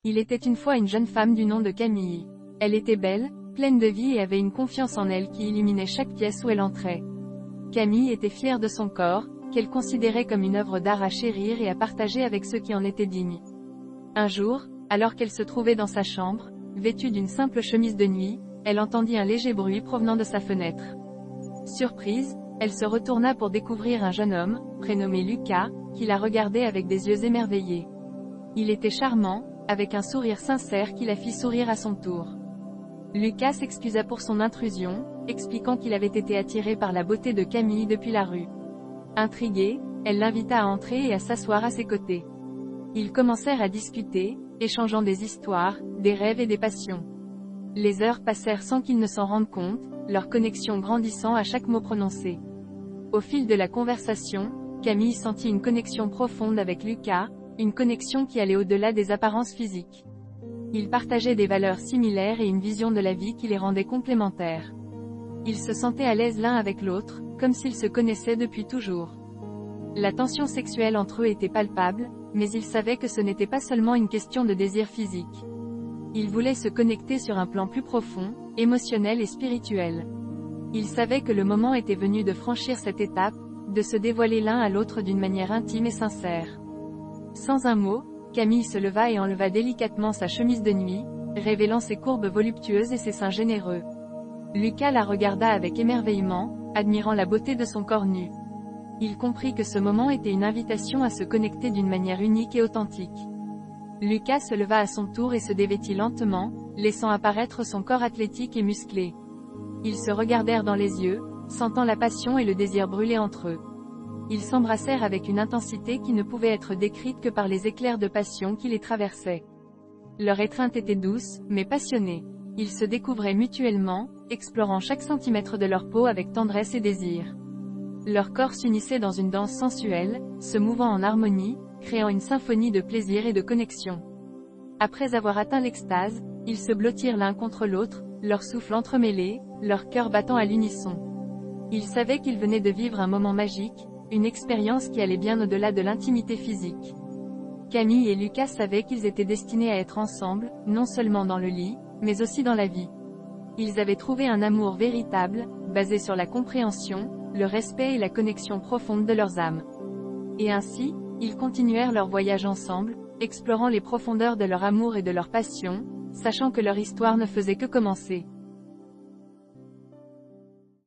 Il était une fois une jeune femme du nom de Camille. Elle était belle, pleine de vie et avait une confiance en elle qui illuminait chaque pièce où elle entrait. Camille était fière de son corps, qu'elle considérait comme une œuvre d'art à chérir et à partager avec ceux qui en étaient dignes. Un jour, alors qu'elle se trouvait dans sa chambre, vêtue d'une simple chemise de nuit, elle entendit un léger bruit provenant de sa fenêtre. Surprise, elle se retourna pour découvrir un jeune homme, prénommé Lucas, qui la regardait avec des yeux émerveillés. Il était charmant, avec un sourire sincère qui la fit sourire à son tour. Lucas s'excusa pour son intrusion, expliquant qu'il avait été attiré par la beauté de Camille depuis la rue. Intriguée, elle l'invita à entrer et à s'asseoir à ses côtés. Ils commencèrent à discuter, échangeant des histoires, des rêves et des passions. Les heures passèrent sans qu'ils ne s'en rendent compte, leur connexion grandissant à chaque mot prononcé. Au fil de la conversation, Camille sentit une connexion profonde avec Lucas, une connexion qui allait au-delà des apparences physiques. Ils partageaient des valeurs similaires et une vision de la vie qui les rendait complémentaires. Ils se sentaient à l'aise l'un avec l'autre, comme s'ils se connaissaient depuis toujours. La tension sexuelle entre eux était palpable, mais ils savaient que ce n'était pas seulement une question de désir physique. Ils voulaient se connecter sur un plan plus profond, émotionnel et spirituel. Ils savaient que le moment était venu de franchir cette étape, de se dévoiler l'un à l'autre d'une manière intime et sincère. Sans un mot, Camille se leva et enleva délicatement sa chemise de nuit, révélant ses courbes voluptueuses et ses seins généreux. Lucas la regarda avec émerveillement, admirant la beauté de son corps nu. Il comprit que ce moment était une invitation à se connecter d'une manière unique et authentique. Lucas se leva à son tour et se dévêtit lentement, laissant apparaître son corps athlétique et musclé. Ils se regardèrent dans les yeux, sentant la passion et le désir brûler entre eux. Ils s'embrassèrent avec une intensité qui ne pouvait être décrite que par les éclairs de passion qui les traversaient. Leur étreinte était douce, mais passionnée. Ils se découvraient mutuellement, explorant chaque centimètre de leur peau avec tendresse et désir. Leurs corps s'unissaient dans une danse sensuelle, se mouvant en harmonie, créant une symphonie de plaisir et de connexion. Après avoir atteint l'extase, ils se blottirent l'un contre l'autre, leurs souffles entremêlés, leurs cœurs battant à l'unisson. Ils savaient qu'ils venaient de vivre un moment magique, une expérience qui allait bien au-delà de l'intimité physique. Camille et Lucas savaient qu'ils étaient destinés à être ensemble, non seulement dans le lit, mais aussi dans la vie. Ils avaient trouvé un amour véritable, basé sur la compréhension, le respect et la connexion profonde de leurs âmes. Et ainsi, ils continuèrent leur voyage ensemble, explorant les profondeurs de leur amour et de leur passion, sachant que leur histoire ne faisait que commencer.